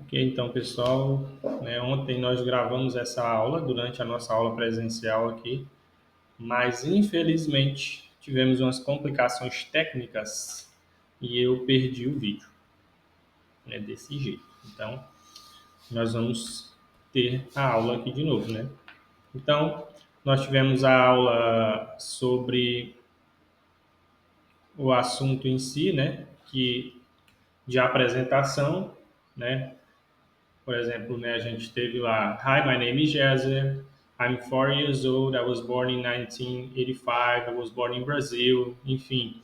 Ok, então, pessoal, né, ontem nós gravamos essa aula durante a nossa aula presencial aqui, mas infelizmente tivemos umas complicações técnicas e eu perdi o vídeo, né, desse jeito. Então, nós vamos ter a aula aqui de novo, né? Então, nós tivemos a aula sobre o assunto em si, né, que de apresentação, né? Por exemplo, né, a gente teve lá, Hi, my name is Jezer. I'm 4 years old. I was born in 1985. I was born in Brazil. Enfim,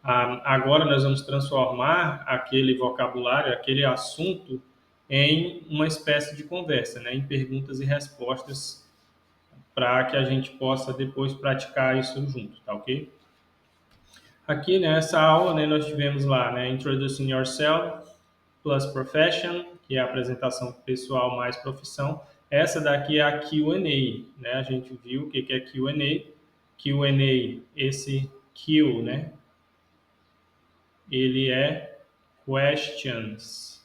agora nós vamos transformar aquele vocabulário, aquele assunto, em uma espécie de conversa, né, em perguntas e respostas, para que a gente possa depois praticar isso junto, tá ok? Aqui nessa aula, né, nós tivemos lá, né, Introducing Yourself, plus Profession, que é a apresentação pessoal mais profissão. Essa daqui é a Q&A, né? A gente viu o que é Q&A. Q&A, esse Q, né? Ele é questions.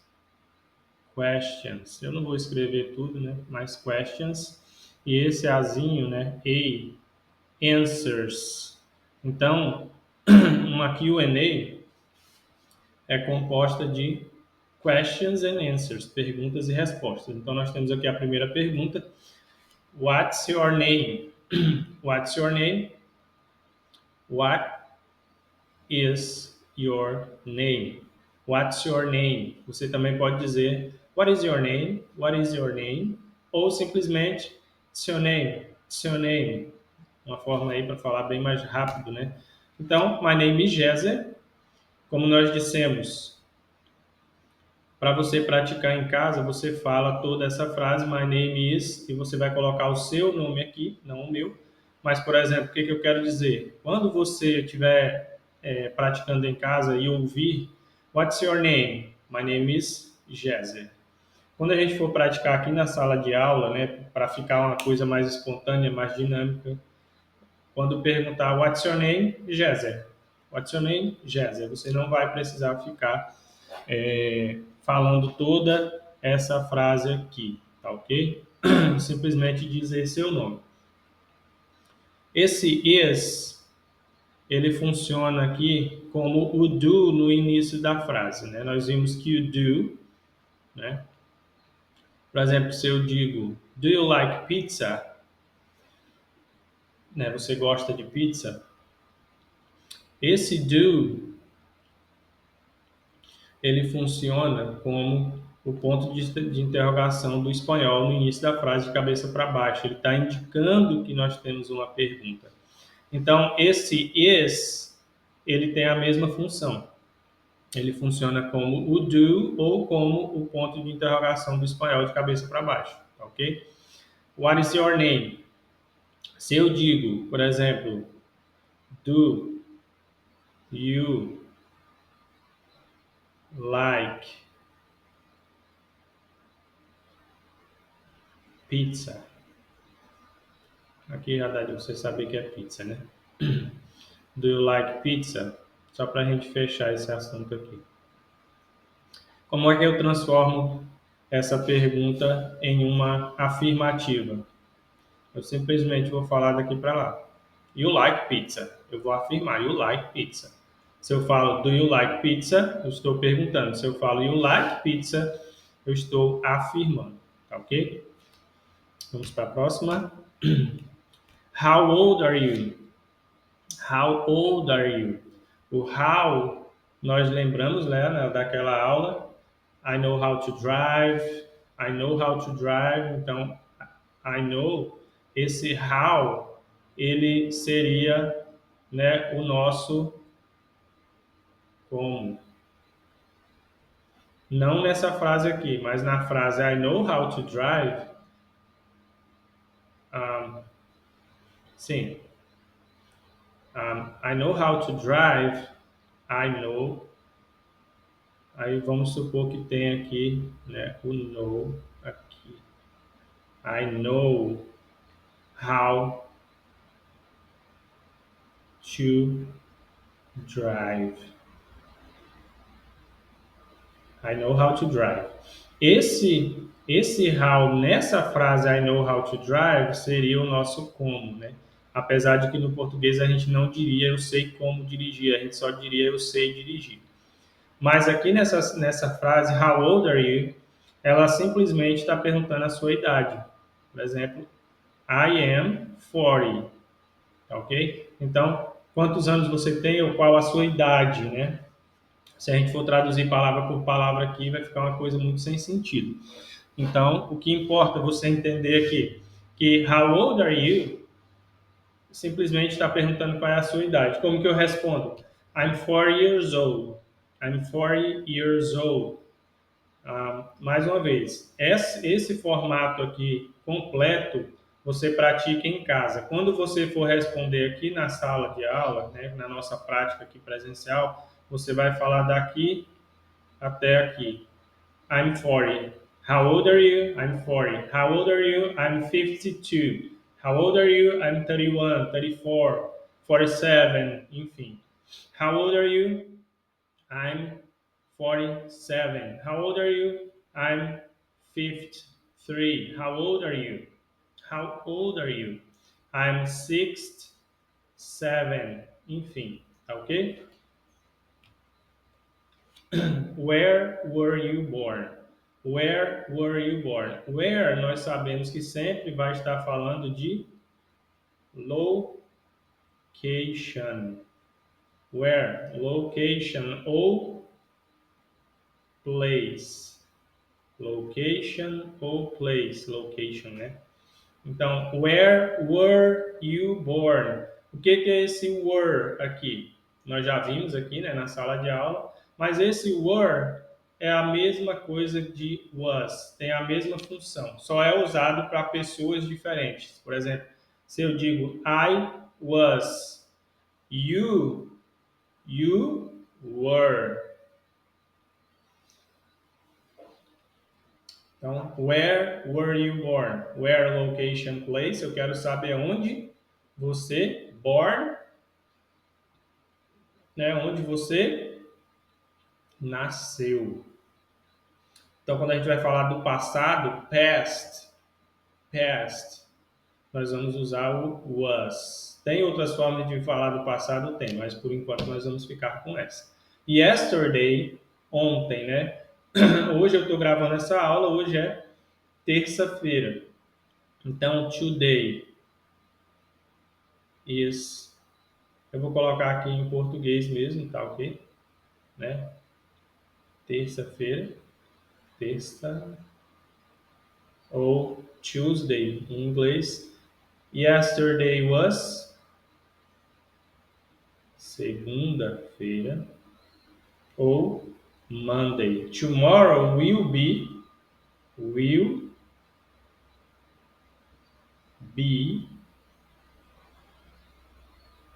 Questions. Eu não vou escrever tudo, né? Mas questions. E esse azinho, né? A, answers. Então, uma Q&A é composta de questions and answers, perguntas e respostas. Então, nós temos aqui a primeira pergunta. What's your name? What's your name? What is your name? What's your name? Você também pode dizer What is your name? What is your name? Ou simplesmente What's your name? What's your name? Uma forma aí para falar bem mais rápido, né? Então, my name is Jezer. Como nós dissemos, para você praticar em casa, você fala toda essa frase, my name is, e você vai colocar o seu nome aqui, não o meu. Mas, por exemplo, o que eu quero dizer? Quando você estiver praticando em casa e ouvir, what's your name? My name is Jezer. Quando a gente for praticar aqui na sala de aula, né, para ficar uma coisa mais espontânea, mais dinâmica, quando perguntar what's your name? Jezer. What's your name? Jezer. Você não vai precisar ficar falando toda essa frase aqui, tá ok? Simplesmente dizer seu nome. Esse is, ele funciona aqui como o do no início da frase, né? Nós vimos que o do, né? Por exemplo, se eu digo, do you like pizza? Né? Você gosta de pizza? Esse do, ele funciona como o ponto de interrogação do espanhol no início da frase de cabeça para baixo. Ele está indicando que nós temos uma pergunta. Então, esse is, ele tem a mesma função. Ele funciona como o do ou como o ponto de interrogação do espanhol de cabeça para baixo, ok? What is your name? Se eu digo, por exemplo, do you like pizza? Aqui já dá de você saber que é pizza, né? Do you like pizza? Só para a gente fechar esse assunto aqui. Como é que eu transformo essa pergunta em uma afirmativa? Eu simplesmente vou falar daqui para lá. You like pizza? Eu vou afirmar, you like pizza. Se eu falo, do you like pizza? Eu estou perguntando. Se eu falo, you like pizza? Eu estou afirmando, tá ok? Vamos para a próxima. How old are you? How old are you? O how, nós lembramos, né, daquela aula. I know how to drive. I know how to drive. Então, I know, esse how, ele seria, né, o nosso como. Não nessa frase aqui, mas na frase I know how to drive, um, sim. I know how to drive, I know. Aí vamos supor que tem aqui, né, o know aqui. I know how to drive. I know how to drive. Esse how nessa frase I know how to drive seria o nosso como, né? Apesar de que no português a gente não diria eu sei como dirigir, a gente só diria eu sei dirigir. Mas aqui nessa frase, how old are you? Ela simplesmente está perguntando a sua idade. Por exemplo, I am 40, tá ok? Então, quantos anos você tem ou qual a sua idade, né? Se a gente for traduzir palavra por palavra aqui, vai ficar uma coisa muito sem sentido. Então, o que importa você entender aqui, que how old are you simplesmente está perguntando qual é a sua idade. Como que eu respondo? I'm 40 years old. I'm 40 years old. Mais uma vez, esse formato aqui completo você pratica em casa. Quando você for responder aqui na sala de aula, né, na nossa prática aqui presencial, você vai falar daqui até aqui. I'm 40. How old are you? I'm 40. How old are you? I'm 52. How old are you? I'm 31, 34, 47, enfim. How old are you? I'm 47. How old are you? I'm 53. How old are you? How old are you? I'm 67. Enfim, tá ok? Where were you born? Where were you born? Where nós sabemos que sempre vai estar falando de location. Where? Location ou place. Location ou place. Location, né? Então, where were you born? O que é esse were aqui? Nós já vimos aqui, né, na sala de aula, mas esse were é a mesma coisa de was, tem a mesma função, só é usado para pessoas diferentes. Por exemplo, se eu digo I was, you were. Então, where were you born? Where, location, place. Eu quero saber onde você, born, né? Onde você nasceu. Então, quando a gente vai falar do passado, past, nós vamos usar o was. Tem outras formas de falar do passado? Tem, mas por enquanto nós vamos ficar com essa. Yesterday, ontem, né? Hoje eu estou gravando essa aula, hoje é terça-feira. Então, today is... Eu vou colocar aqui em português mesmo, tá ok? Né? Terça-feira, terça ou Tuesday em inglês. Yesterday was segunda-feira ou Monday. Tomorrow will be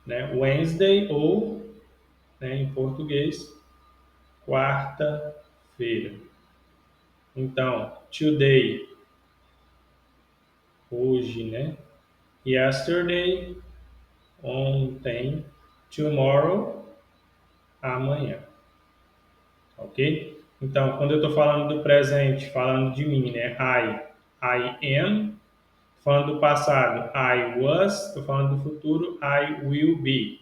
né, Wednesday ou, né, em português, quarta-feira. Então, today, hoje, né? Yesterday, ontem. Tomorrow, amanhã. Ok? Então, quando eu estou falando do presente, falando de mim, né? I am. Falando do passado, I was. Estou falando do futuro, I will be.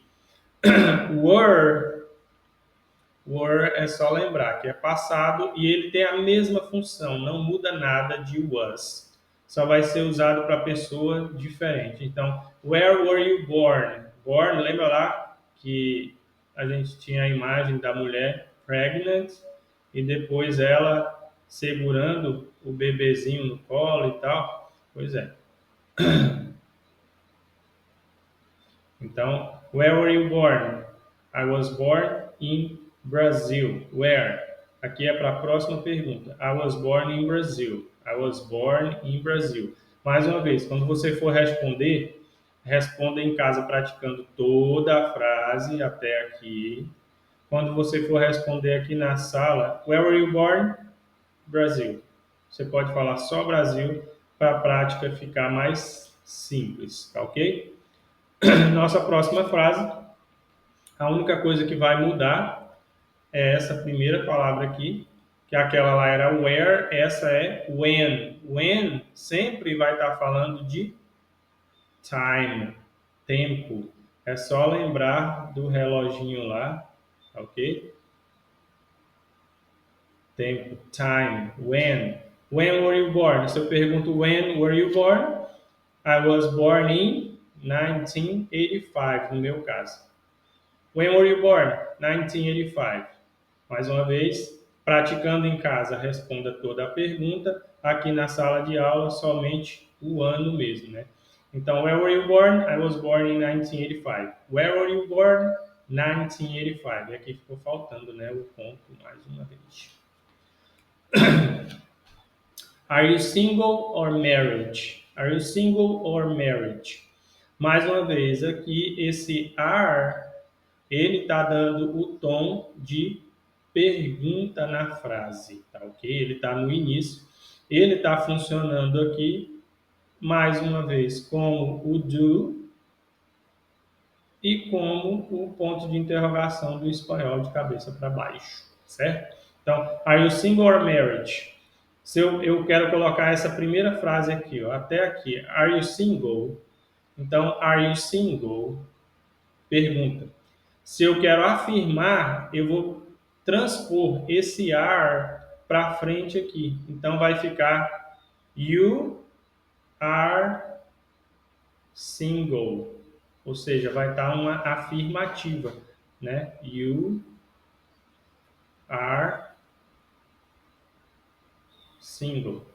Were é só lembrar que é passado e ele tem a mesma função, não muda nada de was. Só vai ser usado para pessoa diferente. Então, where were you born? Born, lembra lá que a gente tinha a imagem da mulher pregnant e depois ela segurando o bebezinho no colo e tal? Pois é. Então, where were you born? I was born in Brazil. Where? Aqui é para a próxima pergunta. I was born in Brazil. I was born in Brazil. Mais uma vez, quando você for responder, responda em casa praticando toda a frase até aqui. Quando você for responder aqui na sala, where were you born? Brasil. Você pode falar só Brasil para a prática ficar mais simples, tá ok? Nossa próxima frase, a única coisa que vai mudar é essa primeira palavra aqui, que aquela lá era where, essa é when. When sempre vai estar falando de time, tempo. É só lembrar do reloginho lá, ok? Tempo, time, when. When were you born? Se eu pergunto when were you born, I was born in 1985, no meu caso. When were you born? 1985. Mais uma vez, praticando em casa, responda toda a pergunta. Aqui na sala de aula, somente o ano mesmo, né? Então, where were you born? I was born in 1985. Where were you born? 1985. E aqui ficou faltando, né, o ponto mais uma vez. Are you single or married? Are you single or married? Mais uma vez, aqui esse are, ele está dando o tom de pergunta na frase, tá ok? Ele está no início, ele está funcionando aqui, mais uma vez, como o do e como o ponto de interrogação do espanhol de cabeça para baixo, certo? Então, are you single or married? Se eu quero colocar essa primeira frase aqui, ó, até aqui, are you single? Então, are you single? Pergunta. Se eu quero afirmar, eu vou transpor esse are para frente aqui. Então, vai ficar you are single. Ou seja, vai estar uma afirmativa, né? You are single.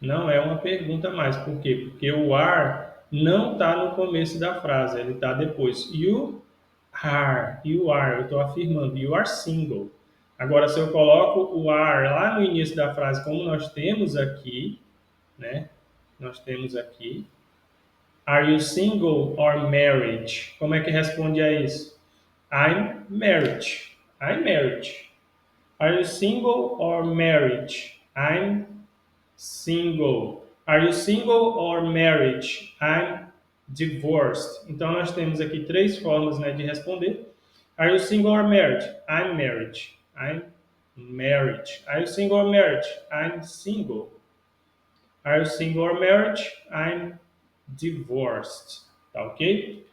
Não é uma pergunta mais. Por quê? Porque o are não está no começo da frase, ele está depois. You are, eu estou afirmando, you are single. Agora, se eu coloco o are lá no início da frase, como nós temos aqui, né? Nós temos aqui, are you single or married? Como é que responde a isso? I'm married. I'm married. Are you single or married? I'm single. Are you single or married? I'm divorced. Então, nós temos aqui três formas, né, de responder. Are you single or married? I'm married. I'm married. Are you single or married? I'm single. Are you single or married? I'm divorced. Tá ok?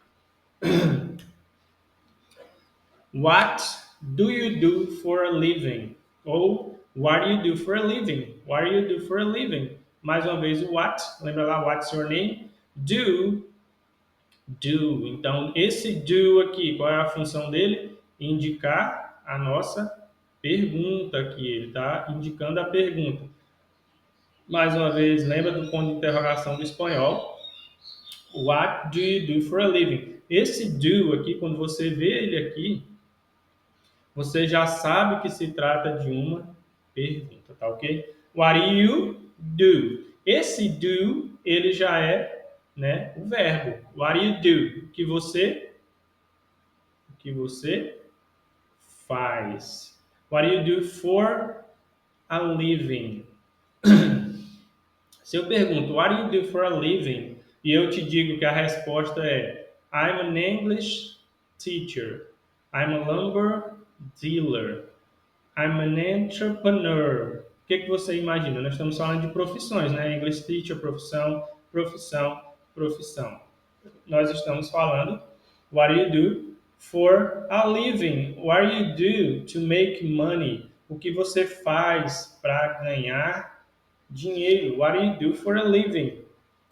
What do you do for a living? Ou what do you do for a living? What do you do for a living? Mais uma vez o what. Lembra lá, what's your name? Do. Do. Então, esse do aqui, qual é a função dele? Indicar a nossa pergunta aqui. Ele está indicando a pergunta. Mais uma vez, lembra do ponto de interrogação do espanhol? What do you do for a living? Esse do aqui, quando você vê ele aqui, você já sabe que se trata de uma pergunta, tá ok? What do you do? Esse do, ele já é, né, o verbo. What do you do? O que você faz. What do you do for a living? Se eu pergunto, what do you do for a living? E eu te digo que a resposta é I'm an English teacher. I'm a lumber dealer. I'm an entrepreneur. O que você imagina? Nós estamos falando de profissões, né? English teacher, profissão, profissão, profissão. Nós estamos falando what do you do for a living? What do you do to make money? O que você faz para ganhar dinheiro? What do you do for a living?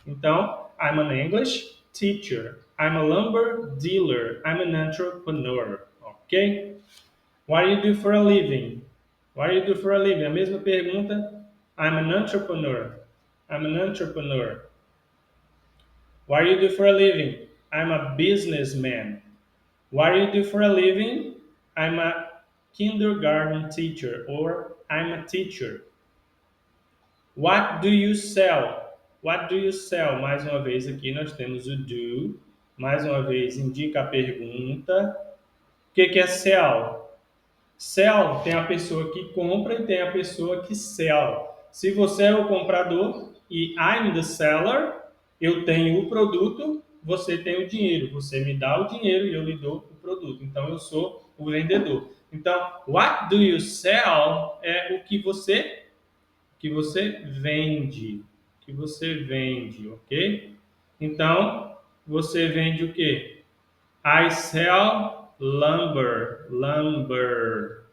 Então, I'm an English teacher. I'm a lumber dealer. I'm an entrepreneur. Ok? What do you do for a living? What do you do for a living? A mesma pergunta. I'm an entrepreneur. I'm an entrepreneur. What do you do for a living? I'm a businessman. What do you do for a living? I'm a kindergarten teacher or I'm a teacher. What do you sell? What do you sell? Mais uma vez aqui nós temos o do. Mais uma vez indica a pergunta. O que é sell? Sell tem a pessoa que compra e tem a pessoa que sell. Se você é o comprador e I'm the seller, eu tenho o produto, você tem o dinheiro. Você me dá o dinheiro e eu lhe dou o produto. Então eu sou o vendedor. Então, what do you sell é o que você vende, que você vende, ok? Então, você vende o quê? I sell lumber, lumber.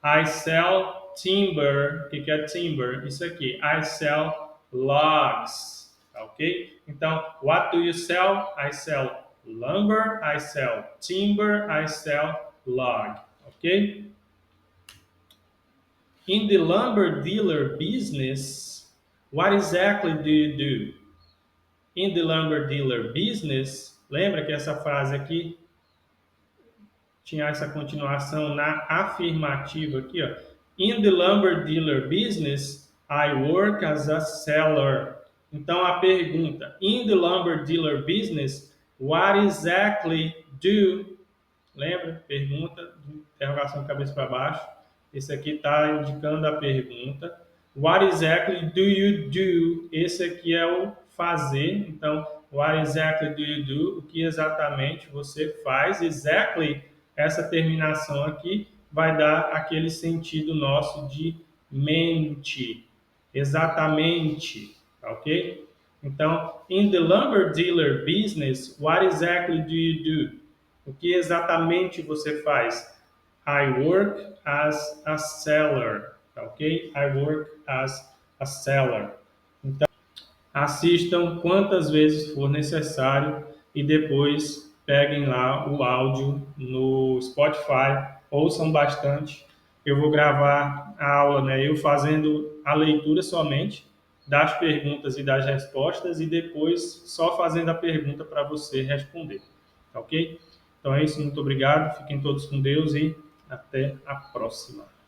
I sell timber. O que é timber? Isso aqui. I sell logs. Tá ok? Então, what do you sell? I sell lumber. I sell timber. I sell log. Ok? In the lumber dealer business, what exactly do you do? In the lumber dealer business, lembra que essa frase aqui tinha essa continuação na afirmativa aqui, ó. In the lumber dealer business, I work as a seller. Então a pergunta, in the lumber dealer business, what exactly do, lembra? Pergunta, interrogação de cabeça para baixo. Esse aqui está indicando a pergunta. What exactly do you do? Esse aqui é o fazer. Então, what exactly do you do? O que exatamente você faz? Exactly, essa terminação aqui vai dar aquele sentido nosso de mente. Exatamente, tá ok? Então, in the lumber dealer business, what exactly do you do? O que exatamente você faz? I work as a seller, tá ok? I work as a seller. Assistam quantas vezes for necessário e depois peguem lá o áudio no Spotify, ouçam bastante. Eu vou gravar a aula, né? Eu fazendo a leitura somente das perguntas e das respostas e depois só fazendo a pergunta para você responder, tá ok? Então é isso, muito obrigado, fiquem todos com Deus e até a próxima.